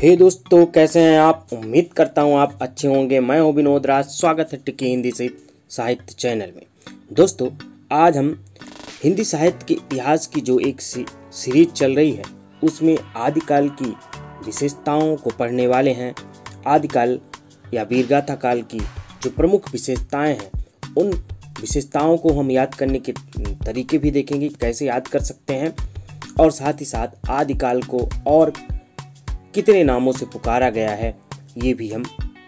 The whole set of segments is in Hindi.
हे दोस्तों, कैसे हैं आप। उम्मीद करता हूं आप अच्छे होंगे। मैं हूं विनोद राज। स्वागत है टिकी हिंदी साहित्य चैनल में। दोस्तों, आज हम हिंदी साहित्य के इतिहास की जो एक सीरीज चल रही है उसमें आदिकाल की विशेषताओं को पढ़ने वाले हैं। आदिकाल या वीरगाथा काल की जो प्रमुख विशेषताएं हैं उन विशेषताओं को हम याद करने के तरीके भी देखेंगे, कैसे याद कर सकते हैं, और साथ ही साथ आदिकाल को और कितने नामों से पुकारा गया है ये भी हम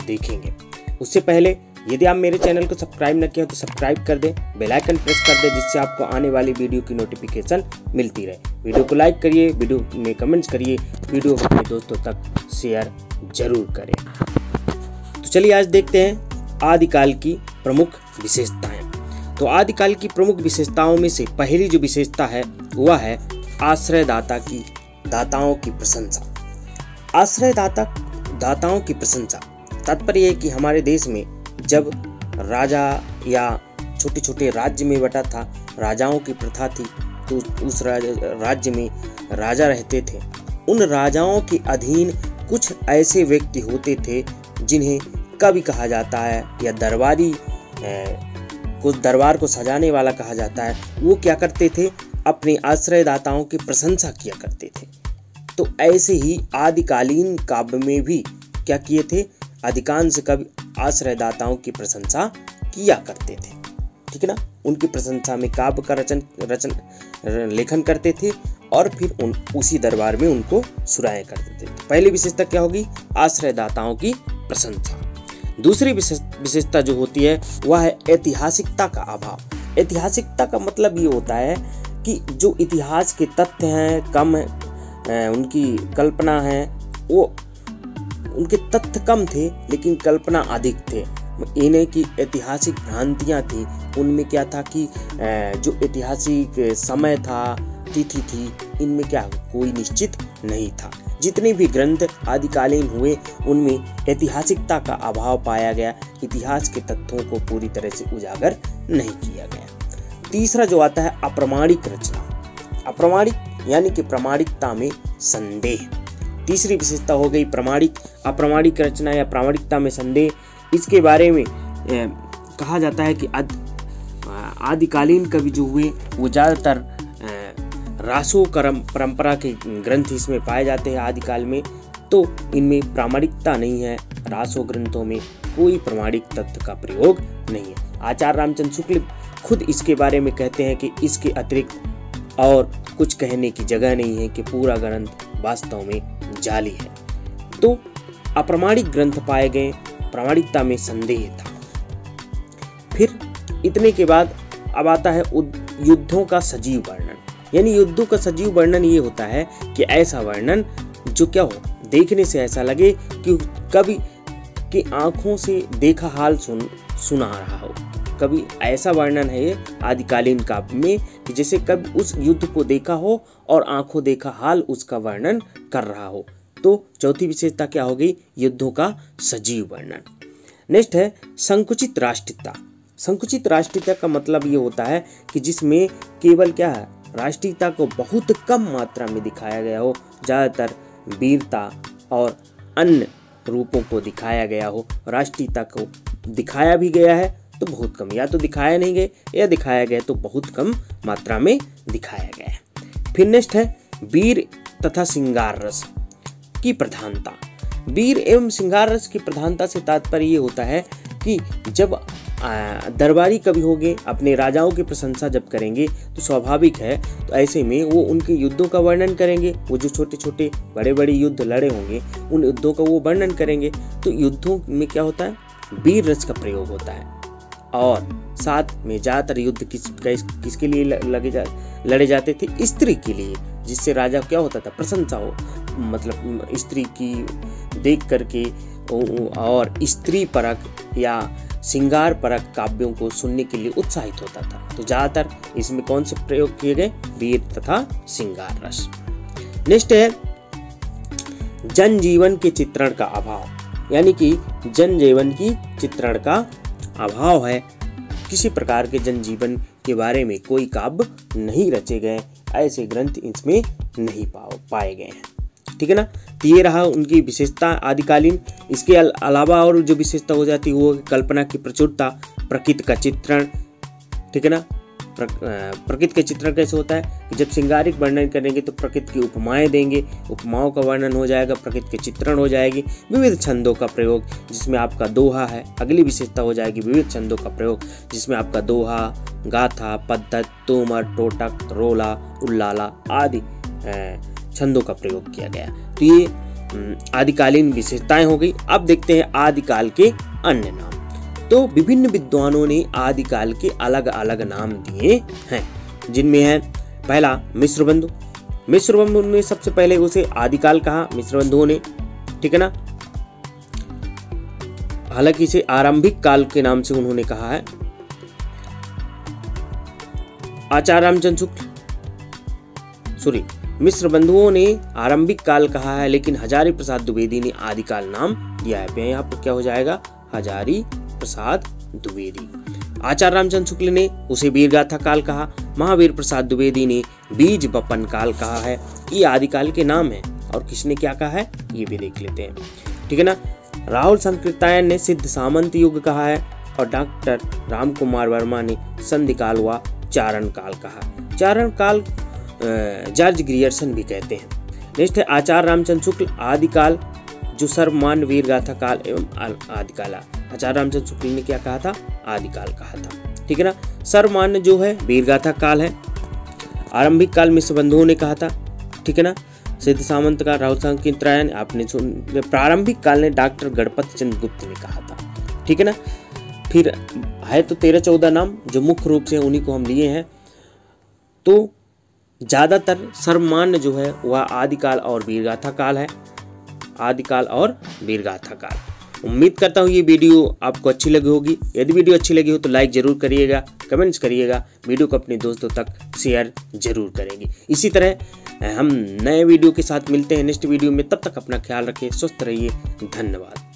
देखेंगे। उससे पहले यदि आप मेरे चैनल को सब्सक्राइब न किया तो सब्सक्राइब कर दें, बेल आइकन प्रेस कर दें, जिससे आपको आने वाली वीडियो की नोटिफिकेशन मिलती रहे। वीडियो को लाइक करिए, वीडियो में कमेंट्स करिए, वीडियो अपने दोस्तों तक शेयर जरूर करें। तो चलिए आज देखते हैं आदिकाल की प्रमुख विशेषताएं। तो आदिकाल की प्रमुख विशेषताओं में से पहली जो विशेषता है वह है दाताओं की प्रशंसा। दाताओं की प्रशंसा तात्पर्य है कि हमारे देश में जब राजा या छोटे छोटे राज्य में बटा था, राजाओं की प्रथा थी, तो उस राज्य में राजा रहते थे। उन राजाओं के अधीन कुछ ऐसे व्यक्ति होते थे जिन्हें कवि कहा जाता है या दरबार को सजाने वाला कहा जाता है। वो क्या करते थे, अपने आश्रयदाताओं की प्रशंसा किया करते थे। तो ऐसे ही आदिकालीन काव्य में भी क्या किए थे, अधिकांश कवि आश्रयदाताओं की प्रशंसा किया करते थे। ठीक है ना, उनकी प्रशंसा में काव्य का लेखन करते थे और फिर उसी दरबार में उनको सुराया करते थे। पहली विशेषता क्या होगी, आश्रयदाताओं की प्रशंसा। दूसरी विशेषता जो होती है वह है ऐतिहासिकता का अभाव। ऐतिहासिकता का मतलब ये होता है कि जो इतिहास के तथ्य हैं कम उनकी कल्पना है, वो उनके तथ्य कम थे लेकिन कल्पना अधिक थे। इन्हें की ऐतिहासिक भ्रांतियां थी, उनमें क्या था कि जो ऐतिहासिक समय था, तिथि थी, इनमें क्या कोई निश्चित नहीं था। जितने भी ग्रंथ आदिकालीन हुए उनमें ऐतिहासिकता का अभाव पाया गया, इतिहास के तथ्यों को पूरी तरह से उजागर नहीं किया गया। तीसरा जो आता है अप्रमाणिक रचना। अप्रमाणिक यानी कि प्रामाणिकता में संदेह। तीसरी विशेषता हो गई अप्रमाणिक रचना या प्रामाणिकता में संदेह। इसके बारे में कहा जाता है कि आदिकालीन कवि जो हुए वो ज़्यादातर रासो परंपरा के ग्रंथ इसमें पाए जाते हैं आदिकाल में, तो इनमें प्रामाणिकता नहीं है। रासो ग्रंथों में कोई प्रामाणिक तथ्य का प्रयोग नहीं है। आचार्य रामचंद्र शुक्ल खुद इसके बारे में कहते हैं कि इसके अतिरिक्त और कुछ कहने की जगह नहीं है, कि पूरा ग्रंथ वास्तव में जाली है। तो अप्रमाणिक ग्रंथ पाए गए, प्रामाणिकता में संदेह था। फिर इतने के बाद अब आता है युद्धों का सजीव वर्णन। यानी युद्धों का सजीव वर्णन ये होता है कि ऐसा वर्णन जो क्या हो, देखने से ऐसा लगे कि कवि की आंखों से देखा हाल सुना रहा हो। कभी ऐसा वर्णन है ये आदिकालीन काव्य में कि जैसे कभी उस युद्ध को देखा हो और आंखों देखा हाल उसका वर्णन कर रहा हो। तो चौथी विशेषता क्या हो गई, युद्धों का सजीव वर्णन। नेक्स्ट है संकुचित राष्ट्रीयता। संकुचित राष्ट्रीयता का मतलब ये होता है कि जिसमें केवल क्या है, राष्ट्रीयता को बहुत कम मात्रा में दिखाया गया हो, ज़्यादातर वीरता और अन्य रूपों को दिखाया गया हो। राष्ट्रीयता को दिखाया भी गया है तो बहुत कम, या तो दिखाया नहीं गया या दिखाया गया तो बहुत कम मात्रा में दिखाया गया है। फिर नेक्स्ट है वीर तथा श्रृंगार रस की प्रधानता। वीर एवं श्रृंगार रस की प्रधानता से तात्पर्य ये होता है कि जब दरबारी कवि होंगे, अपने राजाओं की प्रशंसा जब करेंगे तो स्वाभाविक है, तो ऐसे में वो उनके युद्धों का वर्णन करेंगे। वो जो छोटे छोटे बड़े बड़े युद्ध लड़े होंगे उन युद्धों का वो वर्णन करेंगे। तो युद्धों में क्या होता है, वीर रस का प्रयोग होता है। और साथ में ज़्यादातर युद्ध किसके लिए लड़े जाते थे, स्त्री के लिए, जिससे राजा क्या होता था, प्रशंसा हो, मतलब स्त्री की देख करके और स्त्री परक या श्रृंगार परक काव्यों को सुनने के लिए उत्साहित होता था। तो ज़्यादातर इसमें कौन से प्रयोग किए गए, वीर तथा श्रृंगार रस। नेक्स्ट है जनजीवन के चित्रण का अभाव। यानी कि जनजीवन की चित्रण का अभाव है, किसी प्रकार के जनजीवन के बारे में कोई काव्य नहीं रचे गए, ऐसे ग्रंथ इसमें नहीं पाए गए हैं। ठीक है ना। तो ये रहा उनकी विशेषता आदिकालीन। इसके अलावा और जो विशेषता हो जाती है वो कल्पना की प्रचुरता, प्रकृति का चित्रण, ठीक है ना। प्रकृति का चित्रण कैसे होता है कि जब श्रृंगारिक वर्णन करेंगे तो प्रकृति की उपमाएं देंगे, उपमाओं का वर्णन हो जाएगा, प्रकृति के चित्रण हो जाएगी। विविध छंदों का प्रयोग जिसमें आपका दोहा है, अगली विशेषता हो जाएगी विविध छंदों का प्रयोग जिसमें आपका दोहा, गाथा, पद्धत, तोमर, टोटक, रोला, उल्लाला आदि छंदों का प्रयोग किया गया। तो ये आदिकालीन विशेषताएं हो गई। अब देखते हैं आदिकाल के अन्य नाम। तो विभिन्न विद्वानों ने आदिकाल के अलग अलग नाम दिए हैं, जिनमें है पहला मिश्रबंधु। मिश्रबंधु ने सबसे पहले उसे आदिकाल कहा, मिश्रबंधुओं ने, ठीक है ना। हालांकि इसे आरंभिक काल के नाम से उन्होंने कहा है। आचार्य रामचंद्र शुक्ल मिश्र बंधुओं ने आरंभिक काल कहा है, लेकिन हजारी प्रसाद द्विवेदी ने आदिकाल नाम दिया है। यहाँ पर क्या हो जाएगा, हजारी प्रसाद द्विवेदी। आचार्य रामचंद्र शुक्ल ने उसे वीरगाथा काल कहा, महावीर प्रसाद द्विवेदी ने बीज बपन काल कहा है। ये आदिकाल के नाम है। और किसने क्या कहा है ये भी देख लेते हैं, ठीक है ना। राहुल संकृतायन ने सिद्ध सामंत युग कहा है और डॉक्टर राम कुमार वर्मा ने संधिकाल व चारण काल कहा। चारण काल जॉर्ज ग्रियर्सन भी कहते हैं। नेक्स्ट है आचार्य रामचंद्र शुक्ल आदिकाल जो सर्वमान्य वीरगाथा काल एवं आदिकाल। आचार्य रामचंद्र शुक्ल ने क्या कहा था, आदिकाल कहा था, ठीक है ना। सर्वमान्य जो है वीरगाथा काल है। आरंभिक काल मिश्र बंधुओं ने कहा था, ठीक है ना। सिद्ध सामंत का राहुल संकृतायन आपने सुन। प्रारंभिक काल ने डॉक्टर गणपति चंद्र गुप्त ने कहा था, ठीक है ना। फिर है तो 13-14 नाम जो मुख्य रूप से उन्हीं को हम लिए हैं। तो ज्यादातर सर्वमान्य जो है वह आदिकाल और वीरगाथा काल है, आदिकाल और वीरगाथा काल। उम्मीद करता हूँ ये वीडियो आपको अच्छी लगी होगी। यदि वीडियो अच्छी लगी हो तो लाइक जरूर करिएगा, कमेंट्स करिएगा, वीडियो को अपने दोस्तों तक शेयर जरूर करेंगे। इसी तरह हम नए वीडियो के साथ मिलते हैं नेक्स्ट वीडियो में। तब तक अपना ख्याल रखिए, स्वस्थ रहिए, धन्यवाद।